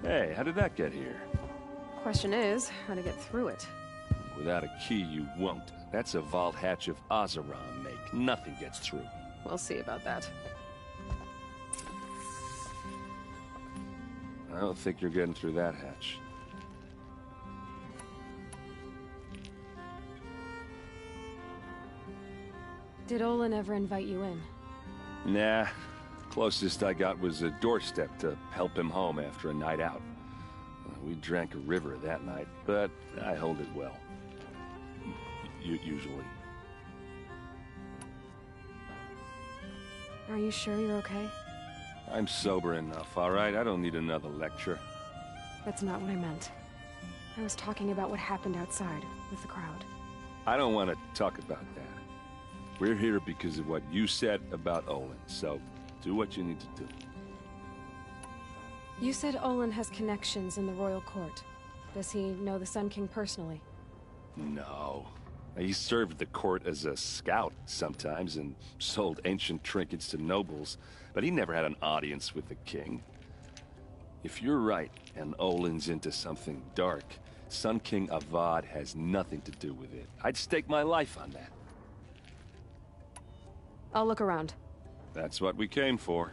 Hey, how did that get here? Question is, how to get through it. Without a key, you won't. That's a vault hatch of Oseram make. Nothing gets through. We'll see about that. I don't think you're getting through that hatch. Did Olin ever invite you in? Nah. Closest I got was a doorstep to help him home after a night out. We drank a river that night, but I hold it well. Usually. Are you sure you're okay? I'm sober enough, all right? I don't need another lecture. That's not what I meant. I was talking about what happened outside, with the crowd. I don't want to talk about that. We're here because of what you said about Olin, so do what you need to do. You said Olin has connections in the royal court. Does he know the Sun King personally? No. He served the court as a scout sometimes and sold ancient trinkets to nobles, but he never had an audience with the king. If you're right, and Olin's into something dark, Sun King Avad has nothing to do with it. I'd stake my life on that. I'll look around. That's what we came for.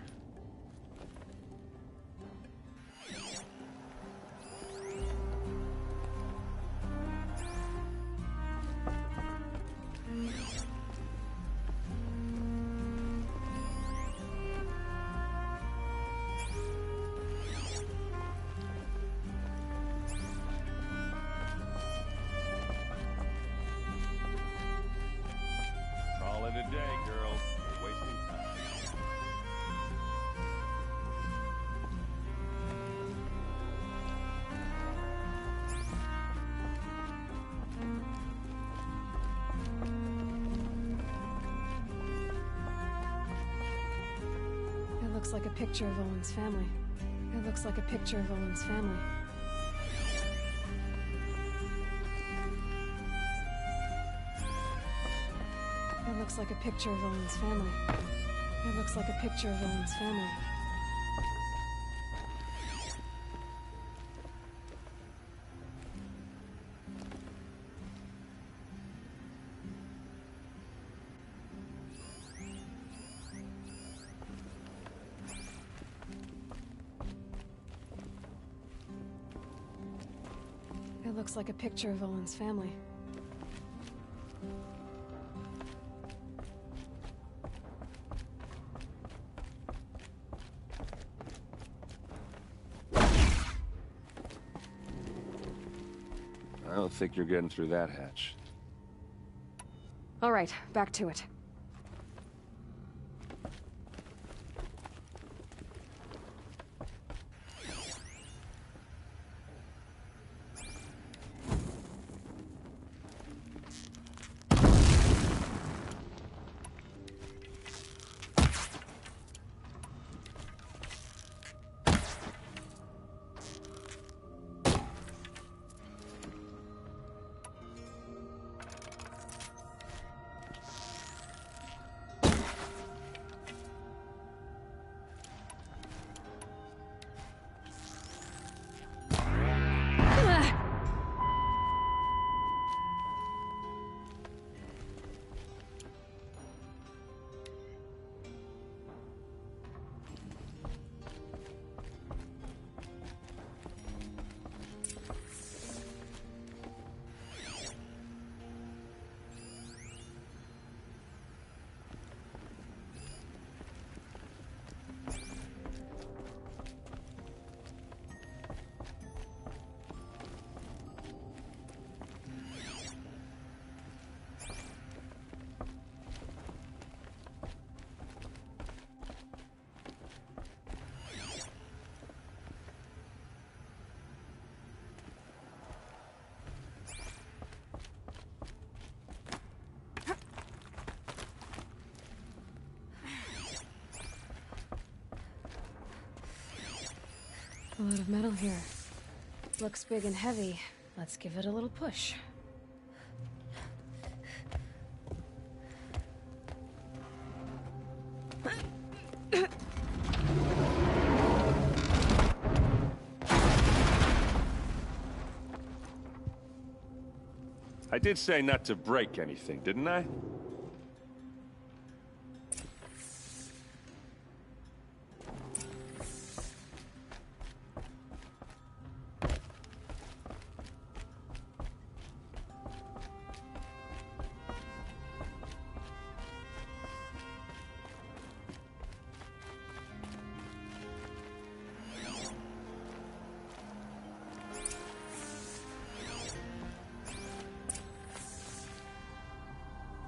Call it a day, girls. We're wasting time. It looks like a picture of Olin's family. It looks like a picture of Olin's family. It looks like a picture of Olin's family. It looks like a picture of Olin's family. It looks like a picture of Olin's family. I don't think you're getting through that hatch. All right, back to it. A lot of metal here. Looks big and heavy. Let's give it a little push. I did say not to break anything, didn't I?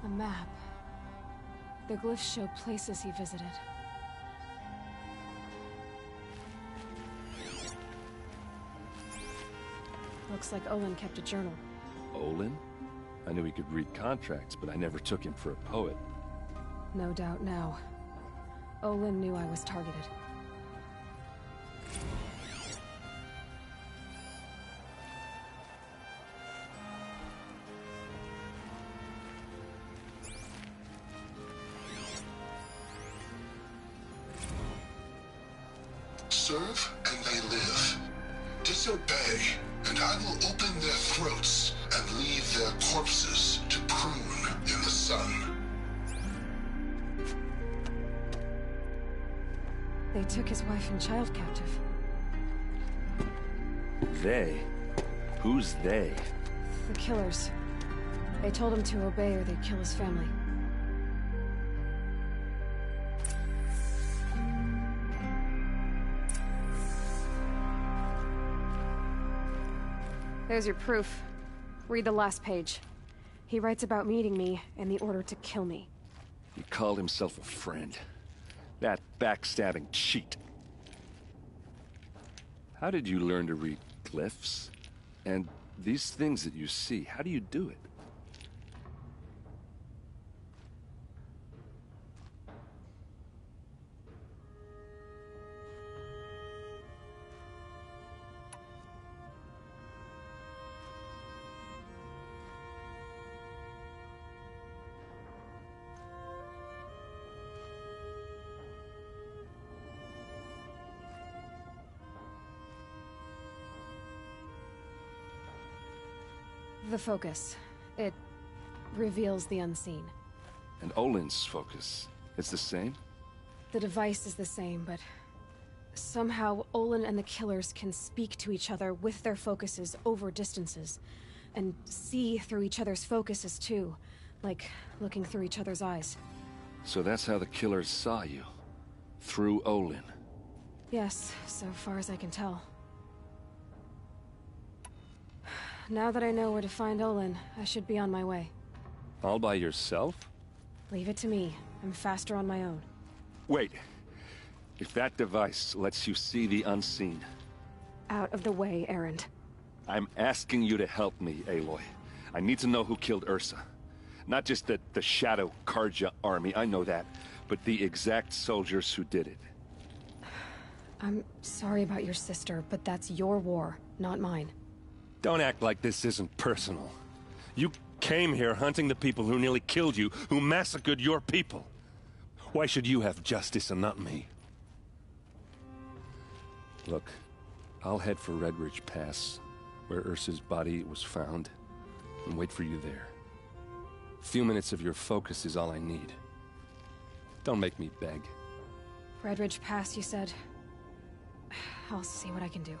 A map. The glyphs show places he visited. Looks like Olin kept a journal. Olin? I knew he could read contracts, but I never took him for a poet. No doubt now. Olin knew I was targeted. Serve and they live. Disobey, and I will open their throats and leave their corpses to prune in the sun. They took his wife and child captive. They? Who's they? The killers. They told him to obey or they'd kill his family. There's your proof. Read the last page. He writes about meeting me and the order to kill me. He called himself a friend. That backstabbing cheat. How did you learn to read glyphs? And these things that you see, how do you do it? The focus. It reveals the unseen. And Olin's focus, it's the same? The device is the same, but somehow Olin and the killers can speak to each other with their focuses over distances, and see through each other's focuses too, like looking through each other's eyes. So that's how the killers saw you? Through Olin? Yes, so far as I can tell. Now that I know where to find Olin, I should be on my way. All by yourself? Leave it to me. I'm faster on my own. Wait. If that device lets you see the unseen... Out of the way, Erend. I'm asking you to help me, Aloy. I need to know who killed Ursa. Not just the Shadow Karja army, I know that, but the exact soldiers who did it. I'm sorry about your sister, but that's your war, not mine. Don't act like this isn't personal. You came here hunting the people who nearly killed you, who massacred your people. Why should you have justice and not me? Look, I'll head for Red Ridge Pass, where Ursa's body was found, and wait for you there. A few minutes of your focus is all I need. Don't make me beg. Red Ridge Pass, you said? I'll see what I can do.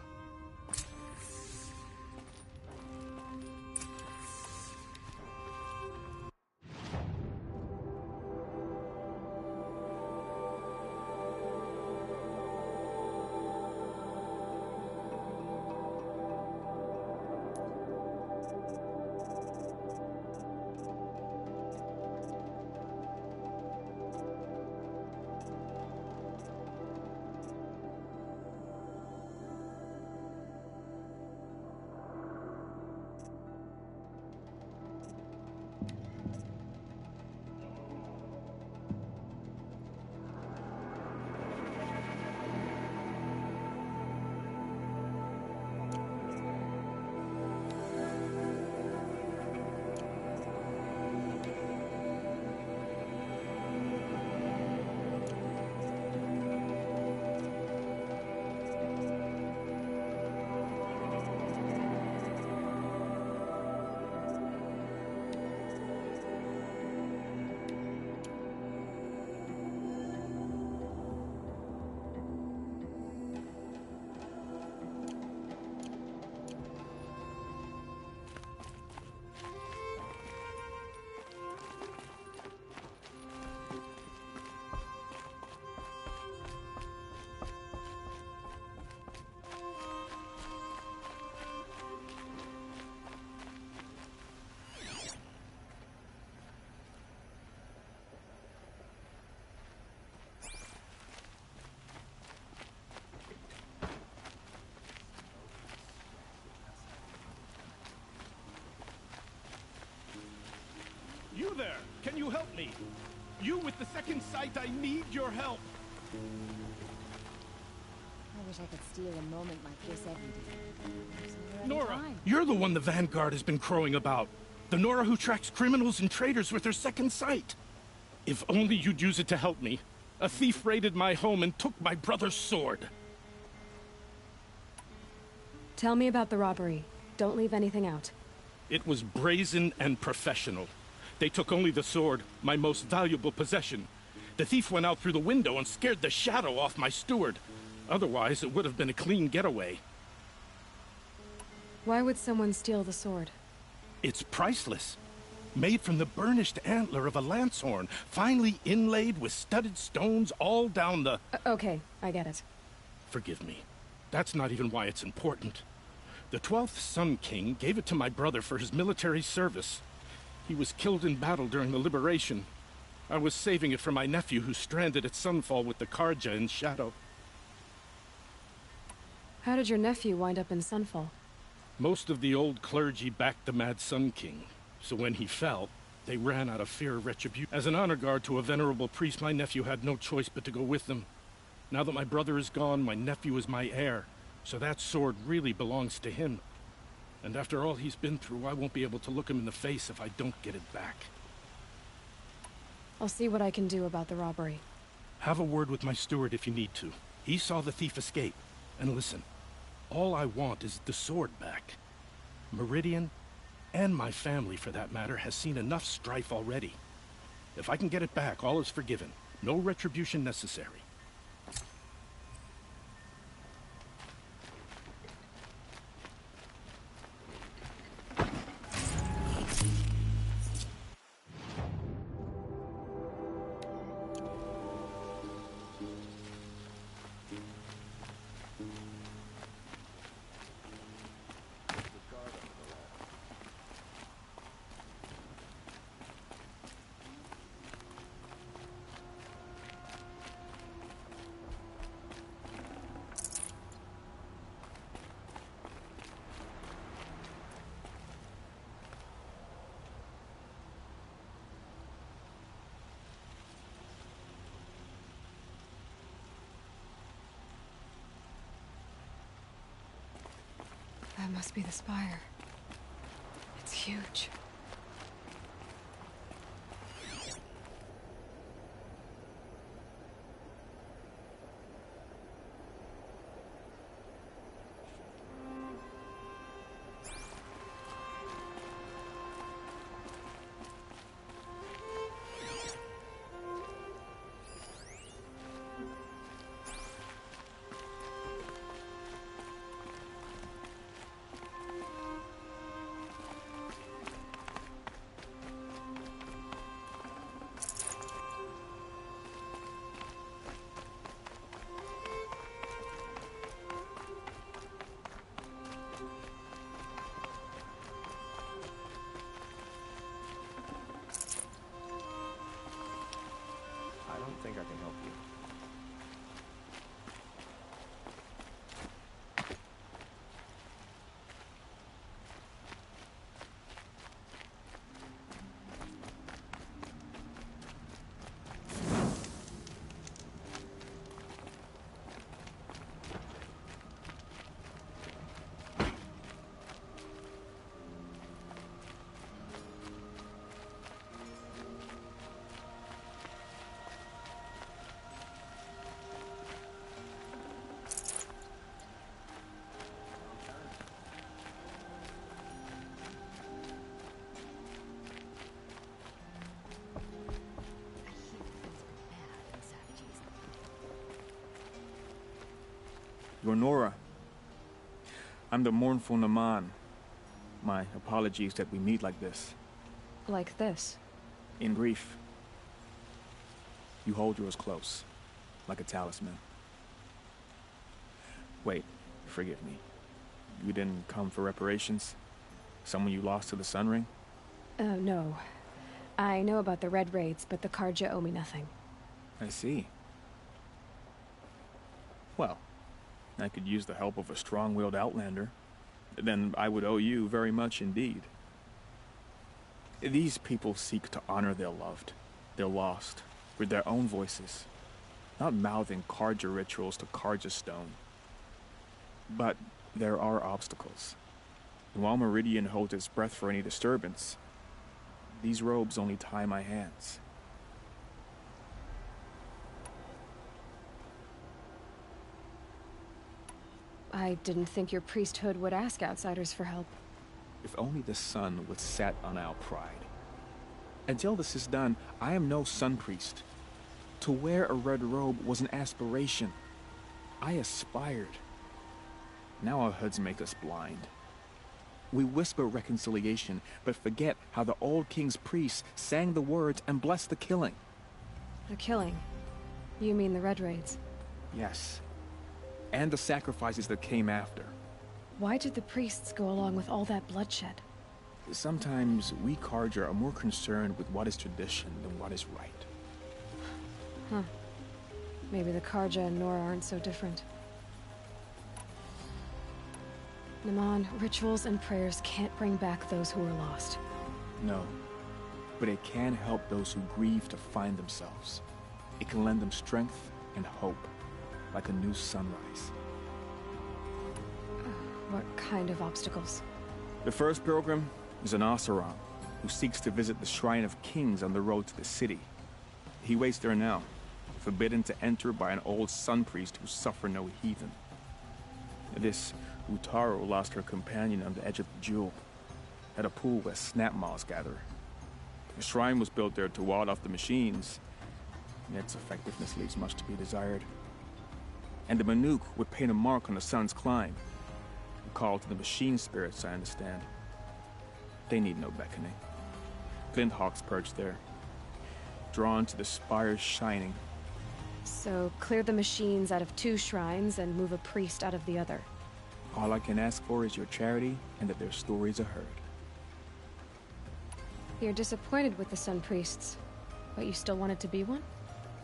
me. You with the second sight, I need your help. I wish I could steal a moment like this every day. Nora, you're the one the Vanguard has been crowing about. The Nora who tracks criminals and traitors with her second sight. If only you'd use it to help me. A thief raided my home and took my brother's sword. Tell me about the robbery. Don't leave anything out. It was brazen and professional. They took only the sword, my most valuable possession. The thief went out through the window and scared the shadow off my steward. Otherwise, it would have been a clean getaway. Why would someone steal the sword? It's priceless. Made from the burnished antler of a lancehorn, finely inlaid with studded stones all down the... Okay, I get it. Forgive me. That's not even why it's important. The 12th Sun King gave it to my brother for his military service. He was killed in battle during the liberation. I was saving it for my nephew who's stranded at Sunfall with the Karja in Shadow. How did your nephew wind up in Sunfall? Most of the old clergy backed the Mad Sun King, so when he fell, they ran out of fear of retribution. As an honor guard to a venerable priest, my nephew had no choice but to go with them. Now that my brother is gone, my nephew is my heir, so that sword really belongs to him. And after all he's been through, I won't be able to look him in the face if I don't get it back. I'll see what I can do about the robbery. Have a word with my steward if you need to. He saw the thief escape. And listen, all I want is the sword back. Meridian, and my family for that matter, has seen enough strife already. If I can get it back, all is forgiven. No retribution necessary. That must be the spire. It's huge. I don't think I can help you. You're Nora. I'm the mournful Naman. My apologies that we meet like this. Like this? In grief. You hold yours close, like a talisman. Wait, forgive me. You didn't come for reparations? Someone you lost to the Sun Ring? No. I know about the Red Raids, but the Karja owe me nothing. I see. Well, I could use the help of a strong-willed outlander. Then I would owe you very much indeed. These people seek to honor their loved. They're lost, with their own voices, not mouthing Carja rituals to Carja stone. But there are obstacles. And while Meridian holds its breath for any disturbance, these robes only tie my hands. I didn't think your priesthood would ask outsiders for help. If only the sun would set on our pride. Until this is done, I am no sun priest. To wear a red robe was an aspiration. I aspired. Now our hoods make us blind. We whisper reconciliation, but forget how the old king's priests sang the words and blessed the killing. The killing? You mean the Red Raids? Yes. And the sacrifices that came after. Why did the priests go along with all that bloodshed? Sometimes we Carja are more concerned with what is tradition than what is right. Huh. Maybe the Carja and Nora aren't so different. Naman, rituals and prayers can't bring back those who are lost. No. But it can help those who grieve to find themselves. It can lend them strength and hope, like a new sunrise. What kind of obstacles? The first pilgrim is an Oseram, who seeks to visit the Shrine of Kings on the road to the city. He waits there now, forbidden to enter by an old sun priest who suffer no heathen. This Utaru lost her companion on the edge of the jewel, at a pool where snap moths gather. The shrine was built there to ward off the machines, yet its effectiveness leaves much to be desired. And the Manuk would paint a mark on the sun's climb, a call to the machine spirits, I understand. They need no beckoning. Glint hawks perch there, drawn to the spires shining. So, clear the machines out of 2 shrines and move a priest out of the other. All I can ask for is your charity and that their stories are heard. You're disappointed with the Sun Priests, but you still wanted to be one?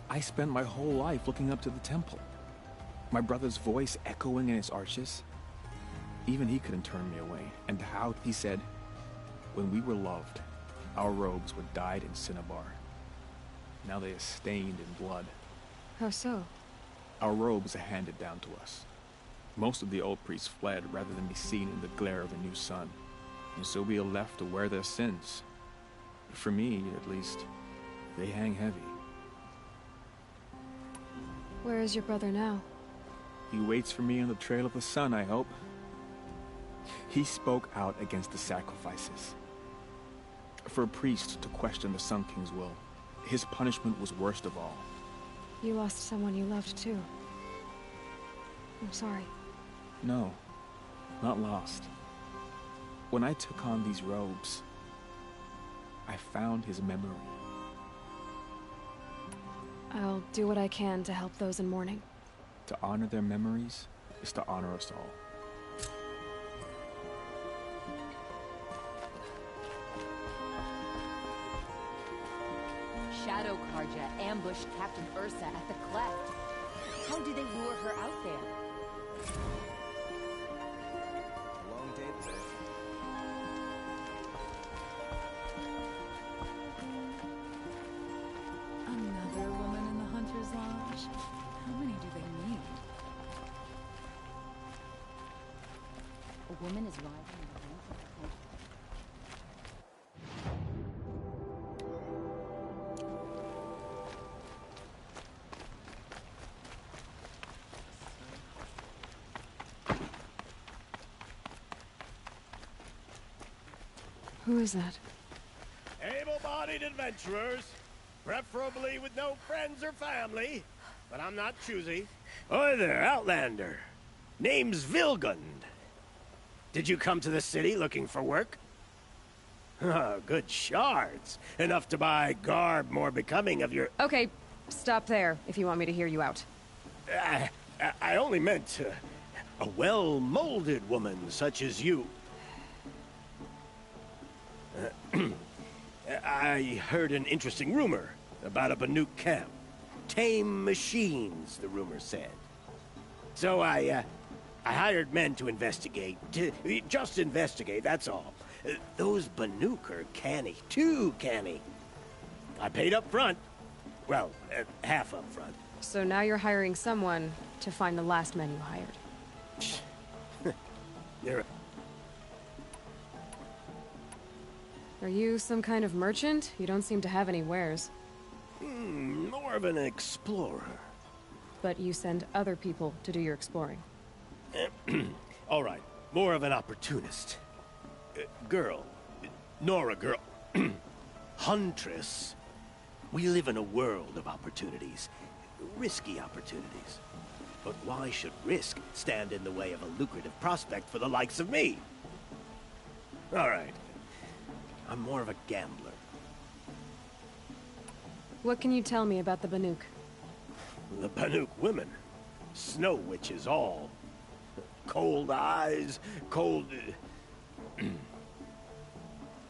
I spent my whole life looking up to the temple. My brother's voice echoing in its arches. Even he couldn't turn me away. And how, he said, when we were loved, our robes were dyed in cinnabar. Now they are stained in blood. How so? Our robes are handed down to us. Most of the old priests fled rather than be seen in the glare of a new sun. And so we are left to wear their sins. For me, at least, they hang heavy. Where is your brother now? He waits for me on the trail of the sun, I hope. He spoke out against the sacrifices. For a priest to question the Sun King's will, his punishment was worst of all. You lost someone you loved too. I'm sorry. No, not lost. When I took on these robes, I found his memory. I'll do what I can to help those in mourning. To honor their memories is to honor us all. Shadow Carja ambushed Captain Ursa at the cleft. How do they lure her out there? Long day today. Another woman in the Hunter's Lodge? How many do they need? A woman is riding in the ranks of the Hunter. Who is that? Able-bodied adventurers, preferably with no friends or family, but I'm not choosy. Oi there, Outlander. Name's Vilgund. Did you come to the city looking for work? Oh, good shards. Enough to buy garb more becoming of your... Okay, stop there if you want me to hear you out. I only meant a well-molded woman such as you. I heard an interesting rumor about a Banuk camp. Tame machines, the rumor said. So I hired men to investigate. Just investigate, that's all. Those Banuk are canny, too canny. I paid up front. Well, half up front. So now you're hiring someone to find the last man you hired. You're... Are you some kind of merchant? You don't seem to have any wares. More of an explorer. But you send other people to do your exploring. All right, more of an opportunist. Girl. Nora girl. Huntress. We live in a world of opportunities. Risky opportunities. But why should risk stand in the way of a lucrative prospect for the likes of me? All right. I'm more of a gambler. What can you tell me about the Banuk? The Banuk women. Snow witches all. Cold eyes, cold...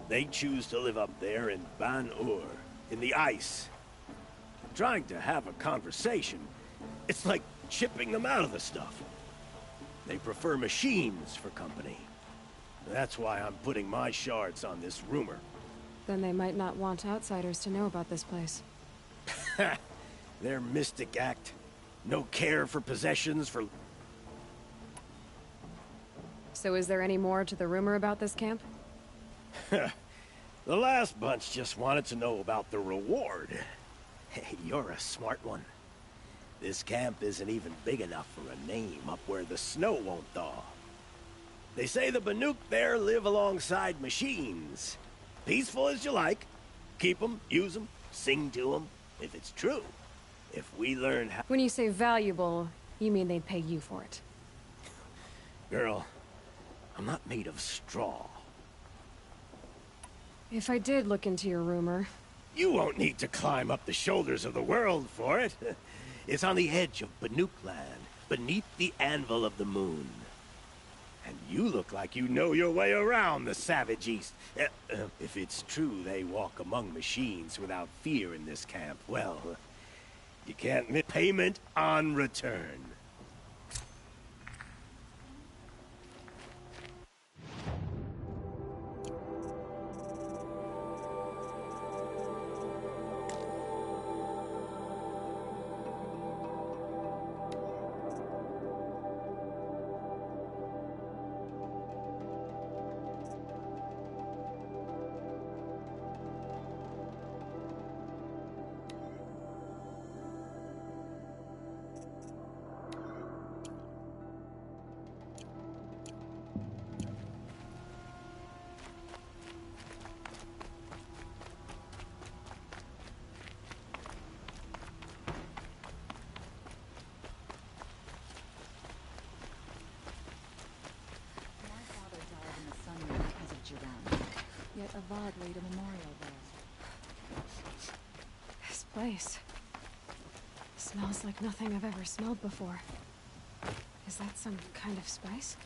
They choose to live up there in Ban-Ur, in the ice. Trying to have a conversation, it's like chipping them out of the stuff. They prefer machines for company. That's why I'm putting my shards on this rumor. Then they might not want outsiders to know about this place. Their mystic act. No care for possessions, for... So is there any more to the rumor about this camp? The last bunch just wanted to know about the reward. Hey, you're a smart one. This camp isn't even big enough for a name up where the snow won't thaw. They say the Banuk there live alongside machines. Peaceful as you like. Keep them, use them, sing to them, if it's true. If we learn how... When you say valuable, you mean they'd pay you for it. Girl, I'm not made of straw. If I did look into your rumor... You won't need to climb up the shoulders of the world for it. It's on the edge of Banuk land, beneath the anvil of the moon. And you look like you know your way around the savage East. If it's true they walk among machines without fear in this camp, well, you can't miss payment on return. Yet Avad laid a memorial there. This place... smells like nothing I've ever smelled before. Is that some kind of spice?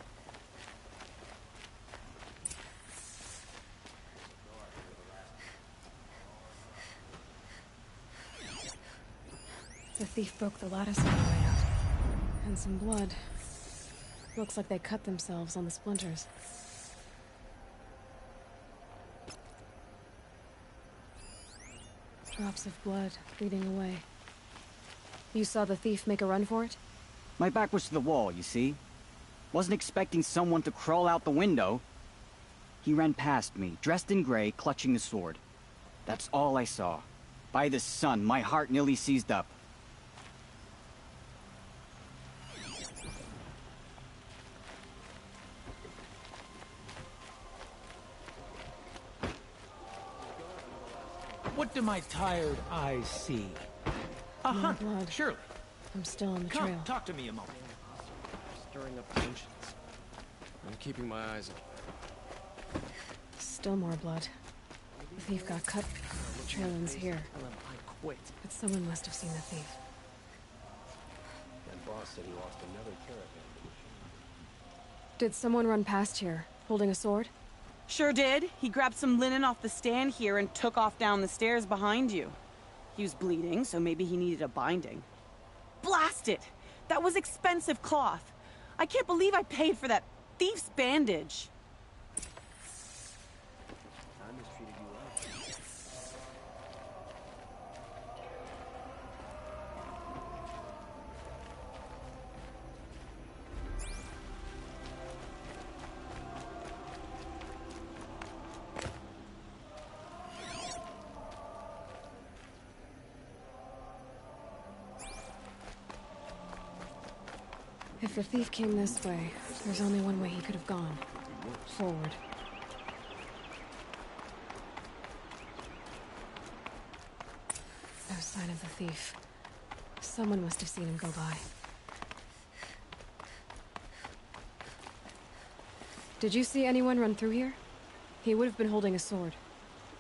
The thief broke the lattice on the way out. And some blood. Looks like they cut themselves on the splinters. Drops of blood bleeding away. You saw the thief make a run for it? My back was to the wall, you see? Wasn't expecting someone to crawl out the window. He ran past me, dressed in gray, clutching a sword. That's all I saw. By the sun, my heart nearly seized up. What do my tired eyes see? A More hunt, blood. surely. I'm still on the Come, trail. talk to me a moment. Stirring up tensions. I'm keeping my eyes open. Still more blood. The thief got cut. The trail ends here. Tell him I quit. But someone must have seen the thief. That boss said he lost another caravan. Did someone run past here, holding a sword? Sure did. He grabbed some linen off the stand here and took off down the stairs behind you. He was bleeding, so maybe he needed a binding. Blast it! That was expensive cloth. I can't believe I paid for that thief's bandage. I mistreated you well. If the thief came this way, there's only one way he could have gone. Forward. No sign of the thief. Someone must have seen him go by. Did you see anyone run through here? He would have been holding a sword.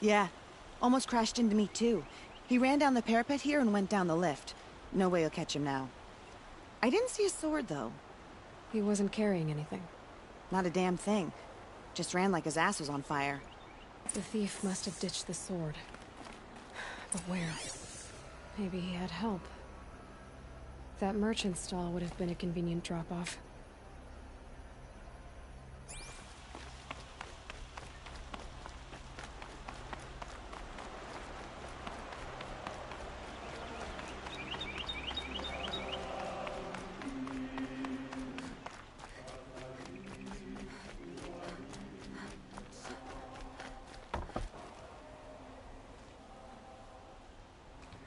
Yeah. Almost crashed into me, too. He ran down the parapet here and went down the lift. No way you'll catch him now. I didn't see a sword, though. He wasn't carrying anything. Not a damn thing. Just ran like his ass was on fire. The thief must have ditched the sword. But where? Maybe he had help. That merchant stall would have been a convenient drop-off.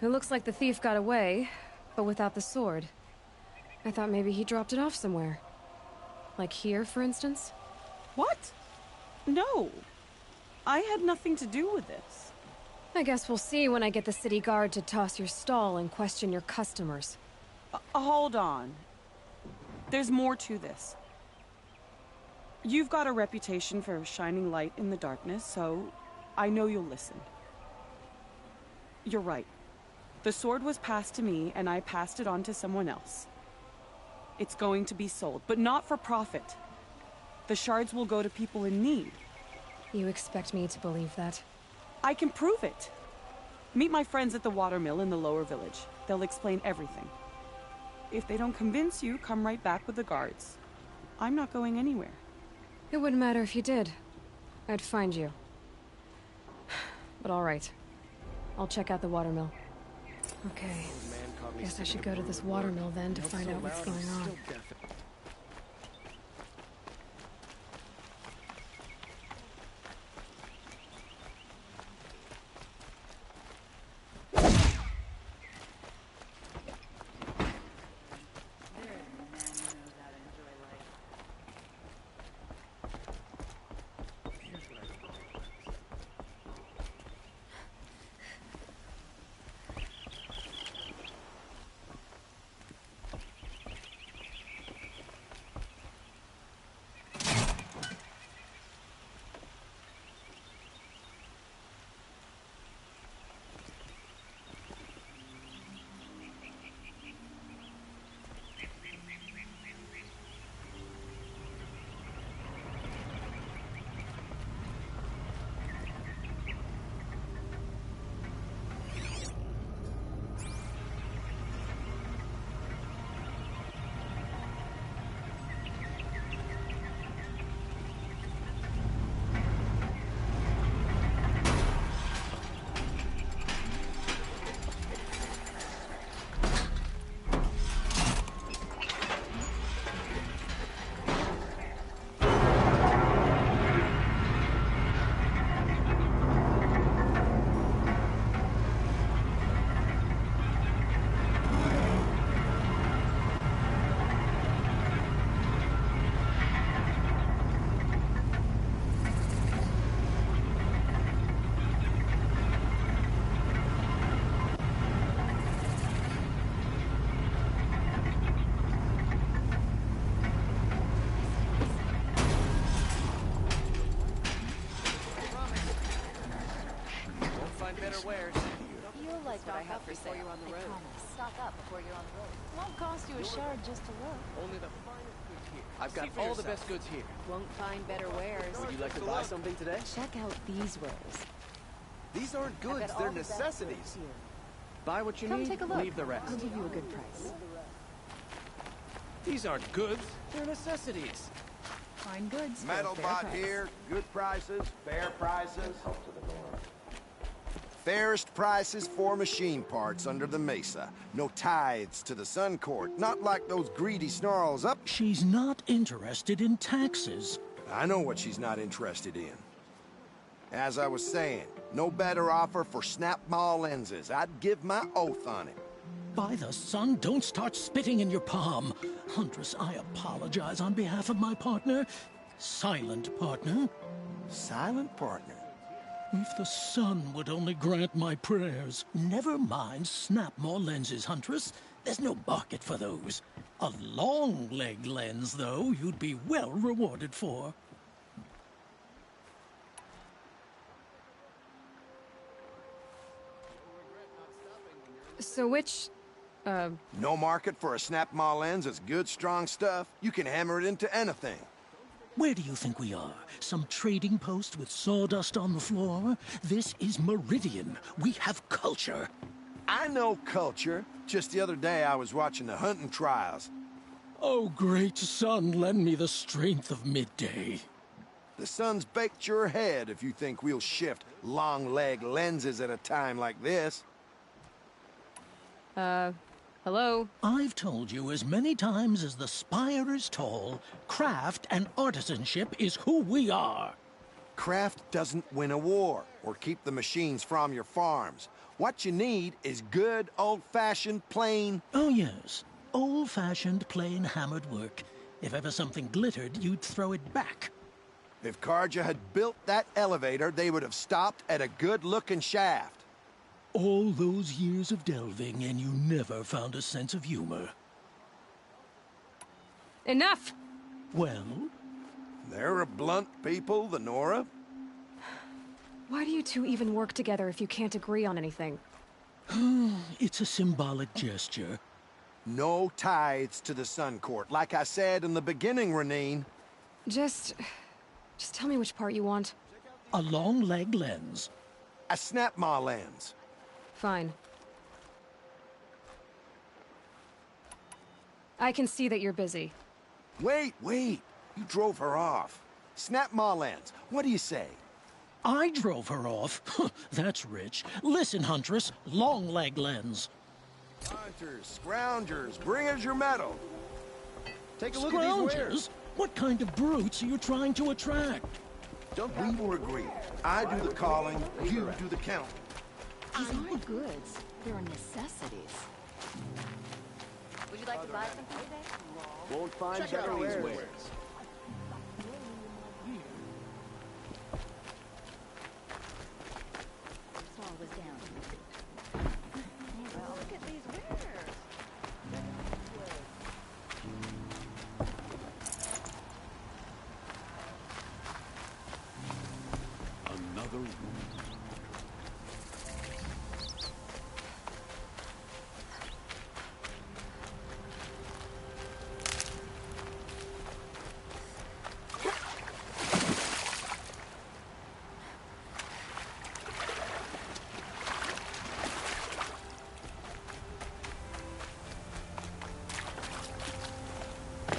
It looks like the thief got away, but without the sword. I thought maybe he dropped it off somewhere. Like here, for instance? What? No. I had nothing to do with this. I guess we'll see when I get the city guard to toss your stall and question your customers. Hold on. There's more to this. You've got a reputation for shining light in the darkness, so I know you'll listen. You're right. The sword was passed to me, and I passed it on to someone else. It's going to be sold, but not for profit. The shards will go to people in need. You expect me to believe that? I can prove it. Meet my friends at the watermill in the lower village. They'll explain everything. If they don't convince you, come right back with the guards. I'm not going anywhere. It wouldn't matter if you did. I'd find you. But all right. I'll check out the watermill. Okay. Guess I should go to this watermill then to find out what's going on. before you're on the road. Stock up before you're on the road. Won't cost you a shard just to look. Only the finest goods here. I've got all the best goods here. Won't find better wares. Would you like to buy something today? Check out these wares. These aren't goods, they're necessities. Buy what you need, take a look. leave the rest. I'll give you a good price. These aren't goods, they're necessities. Fine goods. Metal bot here, good prices, fair prices. Fairest prices for machine parts under the mesa. No tithes to the Sun Court, not like those greedy snarls up. She's not interested in taxes. I know what she's not interested in. As I was saying, no better offer for snap maw lenses. I'd give my oath on it. By the sun, don't start spitting in your palm. Huntress, I apologize on behalf of my partner. Silent partner. Silent partner? If the sun would only grant my prayers. Never mind snap more lenses, Huntress. There's no market for those. A long leg lens, though, you'd be well rewarded for. So which, No market for a snap-ma lens is good, strong stuff. You can hammer it into anything. Where do you think we are? Some trading post with sawdust on the floor? This is Meridian. We have culture. I know culture. Just the other day I was watching the hunting trials. Oh, great sun, lend me the strength of midday. The sun's baked your head if you think we'll shift long-leg lenses at a time like this. Hello? I've told you as many times as the spire is tall, craft and artisanship is who we are. Craft doesn't win a war or keep the machines from your farms. What you need is good, old-fashioned, plain... Oh, yes. Old-fashioned, plain hammered work. If ever something glittered, you'd throw it back. If Karja had built that elevator, they would have stopped at a good-looking shaft. All those years of delving, and you never found a sense of humor. Enough! Well? They're a blunt people, the Nora. Why do you two even work together if you can't agree on anything? It's a symbolic gesture. No tithes to the Sun Court, like I said in the beginning, Renine. Just tell me which part you want. A long leg lens. A snap-ma lens. Fine. I can see that you're busy. Wait. You drove her off. Snap-ma lens. What do you say? I drove her off? That's rich. Listen, Huntress. Long leg lens. Hunters, scroungers, bring us your metal. Take a look at these wares. What kind of brutes are you trying to attract? We were agreed. I do the calling, you do the counting. These aren't goods. They're necessities. Would you like to buy something today? Won't find better wares. Saw was down. Well, look at these wares. Another woman.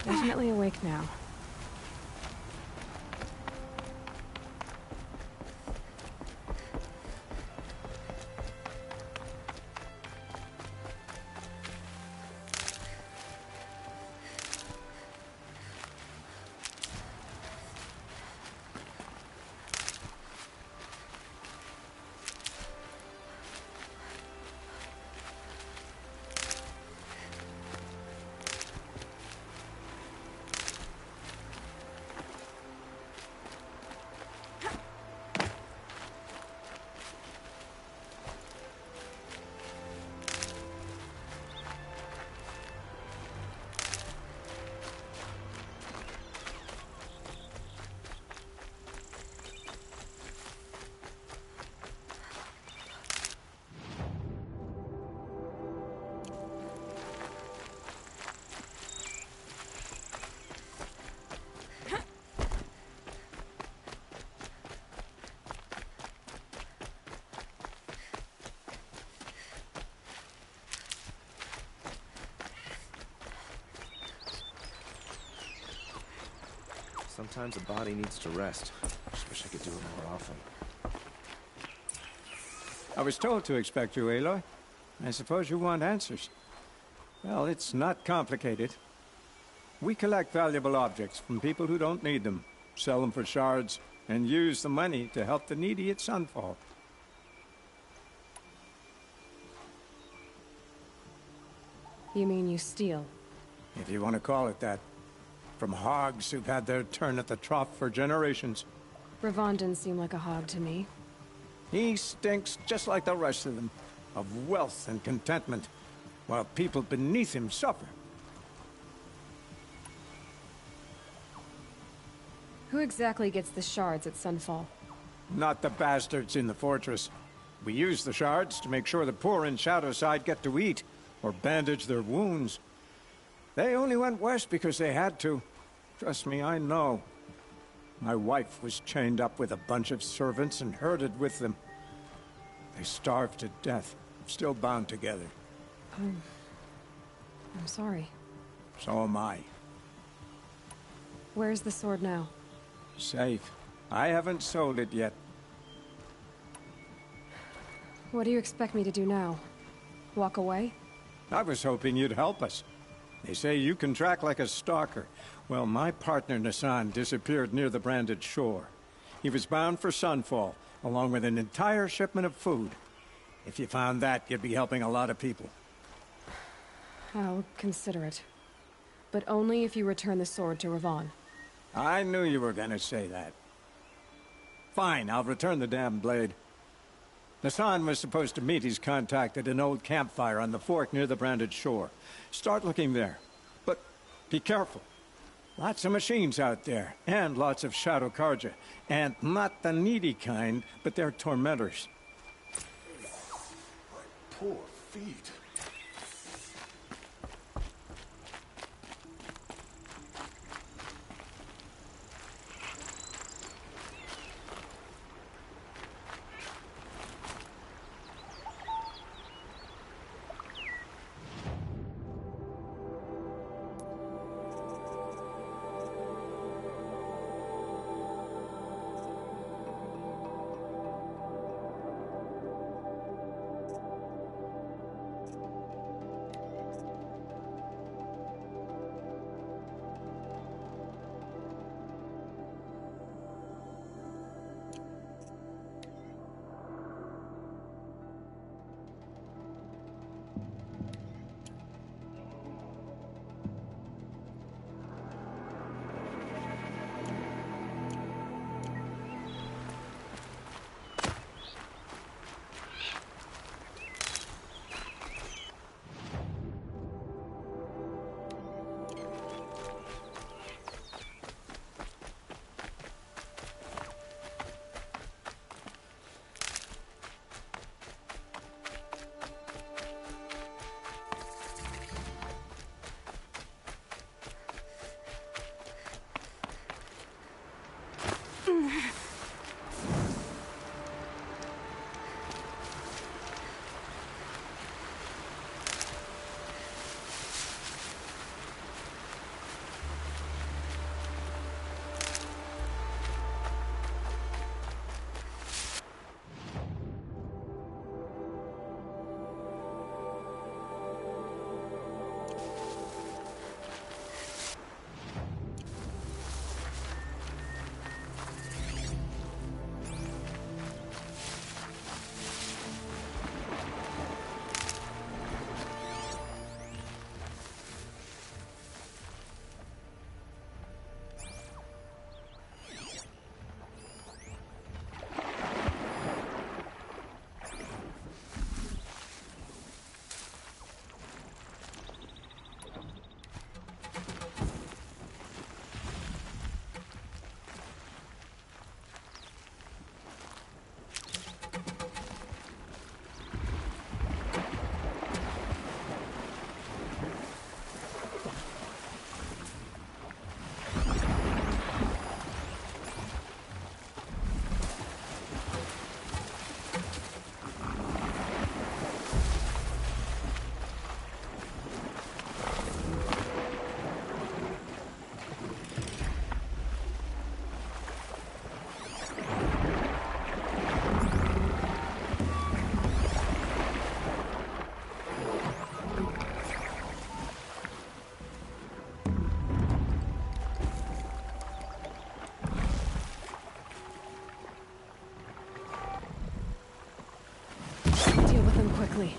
Definitely awake now. Sometimes a body needs to rest. Just wish I could do it more often. I was told to expect you, Aloy. I suppose you want answers. Well, it's not complicated. We collect valuable objects from people who don't need them, sell them for shards, and use the money to help the needy at Sunfall. You mean you steal? If you want to call it that. From hogs who've had their turn at the trough for generations. Ravon didn't seem like a hog to me. He stinks just like the rest of them, of wealth and contentment, while people beneath him suffer. Who exactly gets the shards at Sunfall? Not the bastards in the fortress. We use the shards to make sure the poor in Shadowside get to eat, or bandage their wounds. They only went west because they had to. Trust me, I know. My wife was chained up with a bunch of servants and herded with them. They starved to death, still bound together. I'm sorry. So am I. Where's the sword now? Safe. I haven't sold it yet. What do you expect me to do now? Walk away? I was hoping you'd help us. They say you can track like a stalker. Well, my partner Nassan disappeared near the branded shore. He was bound for Sunfall, along with an entire shipment of food. If you found that, you'd be helping a lot of people. I'll consider it. But only if you return the sword to Ravon. I knew you were gonna say that. Fine, I'll return the damn blade. Nassan was supposed to meet his contact at an old campfire on the fork near the branded shore. Start looking there. But be careful. Lots of machines out there, and lots of Shadow Karja. And not the needy kind, but they're tormentors. My poor feet. Deal with them quickly.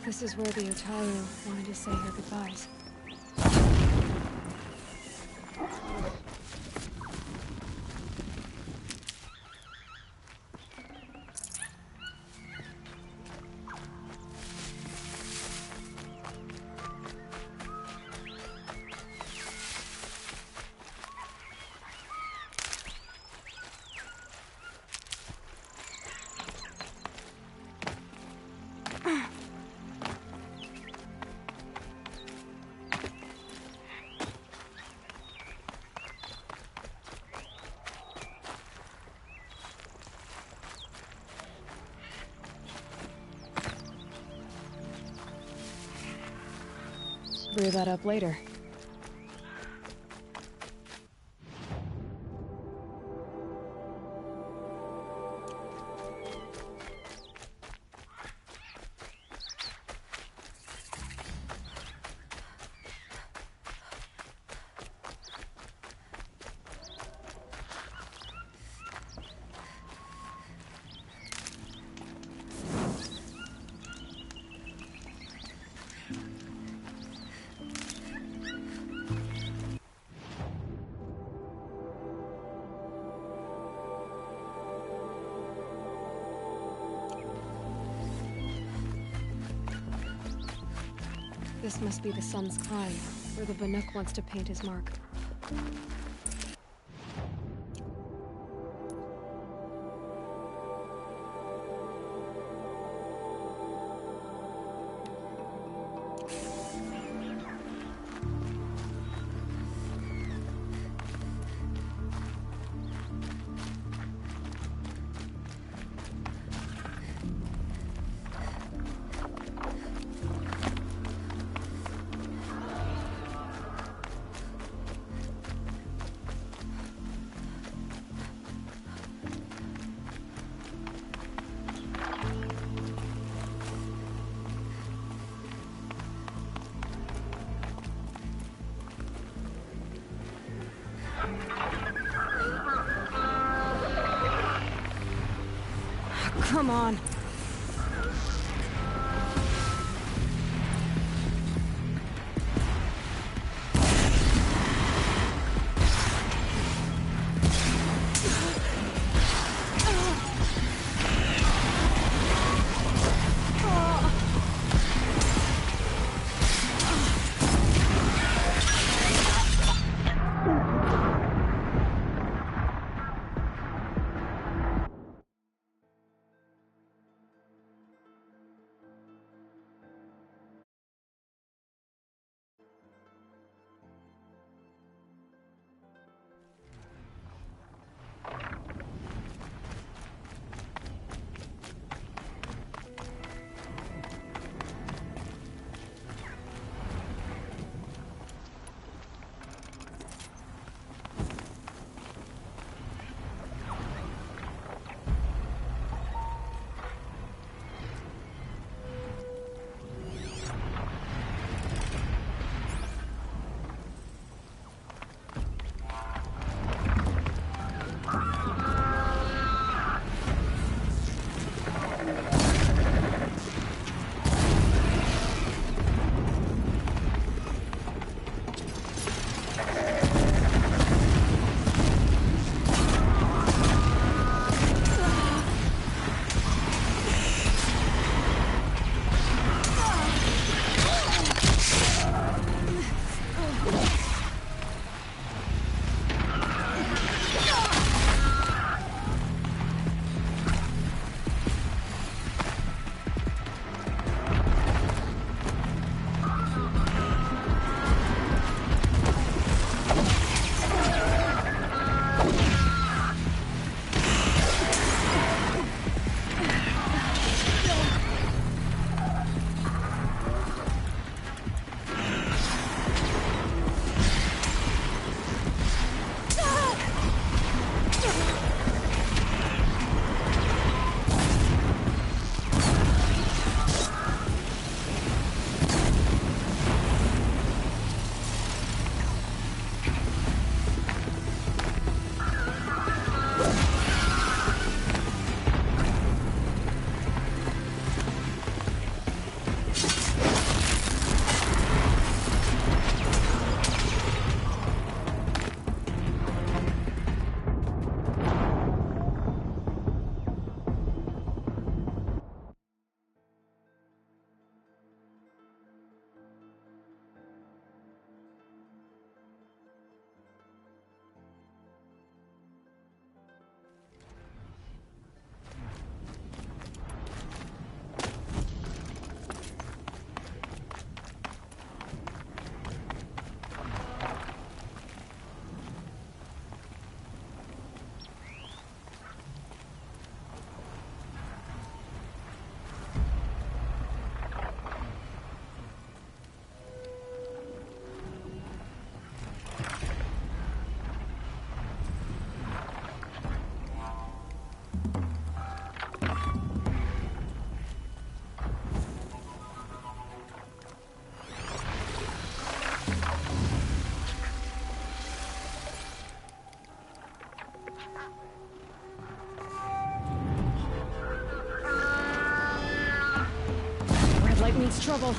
This is where the Otaru wanted to say her goodbyes. Brew that up later. This must be the Sun's Climb, where the Banuk wants to paint his mark. Come on. light means trouble.